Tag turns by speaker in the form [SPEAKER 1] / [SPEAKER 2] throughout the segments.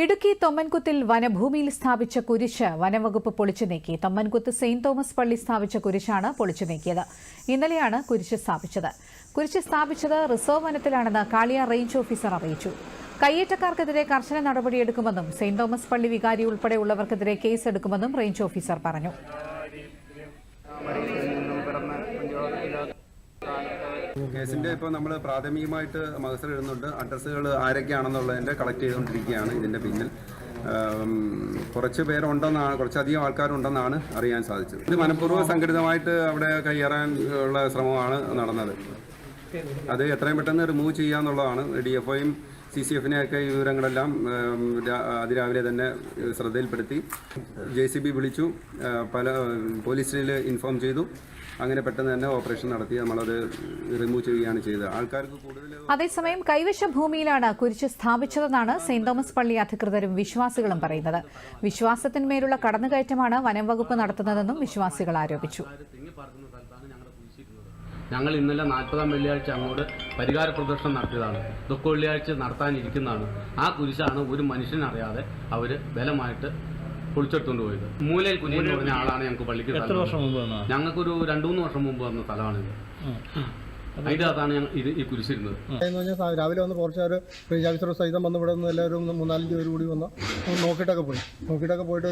[SPEAKER 1] ഇടുക്കി തൊമ്മൻകുത്തിൽ വനഭൂമിയിൽ സ്ഥാപിച്ച കുരിശ് വനംവകുപ്പ് പൊളിച്ചു നീക്കി. തൊമ്മൻകുത്ത് സെയിന്റ് തോമസ് പള്ളി സ്ഥാപിച്ച കുരിശാണ് പൊളിച്ചു നീക്കിയത്. ഇന്നലെയാണ് കുരിശ് സ്ഥാപിച്ചത്. കുരിശ് സ്ഥാപിച്ചത് റിസർവ് വനത്തിലാണെന്ന് കാളിയാർ റേഞ്ച് ഓഫീസർ അറിയിച്ചു. കയ്യേറ്റക്കാർക്കെതിരെ കർശന നടപടിയെടുക്കുമെന്നും സെയിന്റ് തോമസ് പള്ളി വികാരി ഉൾപ്പെടെയുള്ളവർക്കെതിരെ കേസെടുക്കുമെന്നും റേഞ്ച് ഓഫീസർ പറഞ്ഞു.
[SPEAKER 2] കേസിന്റെ ഇപ്പോൾ നമ്മൾ പ്രാഥമികമായിട്ട് മഹസർ ഇടുന്നുണ്ട്. അഡ്രസ്സുകൾ ആരൊക്കെയാണെന്നുള്ളതിന്റെ കളക്ട് ചെയ്തുകൊണ്ടിരിക്കുകയാണ്. ഇതിന്റെ പിന്നിൽ കുറച്ച് പേരുണ്ടെന്നാണ്, കുറച്ചധികം ആൾക്കാരുണ്ടെന്നാണ് അറിയാൻ സാധിച്ചത്. ഇത് മനഃപൂർവ്വം സംഘടിതമായിട്ട് അവിടെ കയ്യേറാൻ ഉള്ള ശ്രമമാണ് നടന്നത്. അത് എത്രയും പെട്ടെന്ന് റിമൂവ് ചെയ്യാന്നുള്ളതാണ്. DFOയും CCFനെയൊക്കെ ഈ വിവരങ്ങളെല്ലാം അതിരാവിലെ തന്നെ ശ്രദ്ധയിൽപ്പെടുത്തി. JCB വിളിച്ചു, പല പോലീസിൽ ഇൻഫോം ചെയ്തു. അങ്ങനെ പെട്ടെന്ന് തന്നെ ഓപ്പറേഷൻ നടത്തി നമ്മളത് റിമൂവ് ചെയ്യുകയാണ് ചെയ്തത്. ആൾക്കാർക്ക് കൂടുതൽ.
[SPEAKER 1] അതേസമയം കൈവശ ഭൂമിയിലാണ് കുരിശ് സ്ഥാപിച്ചതെന്നാണ് സെയിന്റ് തോമസ് പള്ളി അധികൃതരും വിശ്വാസികളും പറയുന്നത്. വിശ്വാസത്തിന്മേലുള്ള കടന്നുകയറ്റമാണ് വനം വകുപ്പ് നടത്തുന്നതെന്നും വിശ്വാസികൾ ആരോപിച്ചു.
[SPEAKER 3] ഞങ്ങൾ ഇന്നലെ 40-ാം വെള്ളിയാഴ്ച അങ്ങോട്ട് പരിഹാര പ്രദർശനം നടത്തിയതാണ്. ദുഃഖ വെള്ളിയാഴ്ച നടത്താനിരിക്കുന്നതാണ്. ആ കുരിശാണ് ഒരു മനുഷ്യനറിയാതെ അവർ ബലമായിട്ട് പൊളിച്ചെടുത്തുകൊണ്ട് പോയത്. മൂലയിൽ കുഞ്ഞി എന്ന് പറഞ്ഞ ആളാണ് ഞങ്ങൾക്ക് പള്ളിക്ക്. ഞങ്ങൾക്കൊരു 2-3 വർഷം മുമ്പ് വന്ന സ്ഥലമാണിത്. അതിൻ്റെ അകത്താണ് ഈ കുരിശിരുന്നത്.
[SPEAKER 4] രാവിലെ വന്ന് കുറച്ചുപേർ റേഞ്ച് ഓഫീസർ സഹിതം വന്ന് ഇവിടെ നിന്ന് എല്ലാവരും 3-4 പേര് കൂടി വന്ന് നോക്കിയിട്ടൊക്കെ പോയിട്ട്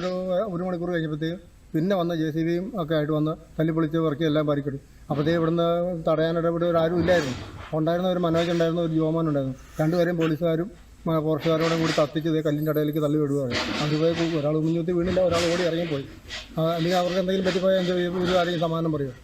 [SPEAKER 4] ഒരു മണിക്കൂർ കഴിഞ്ഞപ്പോഴത്തേക്കും പിന്നെ വന്ന JCBയും ഒക്കെ ആയിട്ട് വന്ന് തല്ലിപ്പൊളിച്ച് വർക്ക് എല്ലാം പരിക്കിടും. അപ്പോഴത്തേക്ക് ഇവിടുന്ന് തടയാനിടപെട്ട് ആരും ഇല്ലായിരുന്നു. ഉണ്ടായിരുന്ന ഒരു മനോജ് ഉണ്ടായിരുന്നു, ഒരു ജോമോൻ ഉണ്ടായിരുന്നു. രണ്ടുപേരെയും പോലീസുകാരും ഫോറസ്റ്റുകാരോടും കൂടി കത്തിച്ച് കല്ലിൻ്റെ ഇടയിലേക്ക് തള്ളി വിടുകയാണ്. അതുപോലെ ഒരാൾ മുൻകൂട്ടി വീണില്ല, ഒരാൾ ഓടി ഇറങ്ങിപ്പോയി. അല്ലെങ്കിൽ അവർക്ക് എന്തെങ്കിലും പറ്റിപ്പോയാൽ ഒരു കാര്യം സമാധാനം പറയും.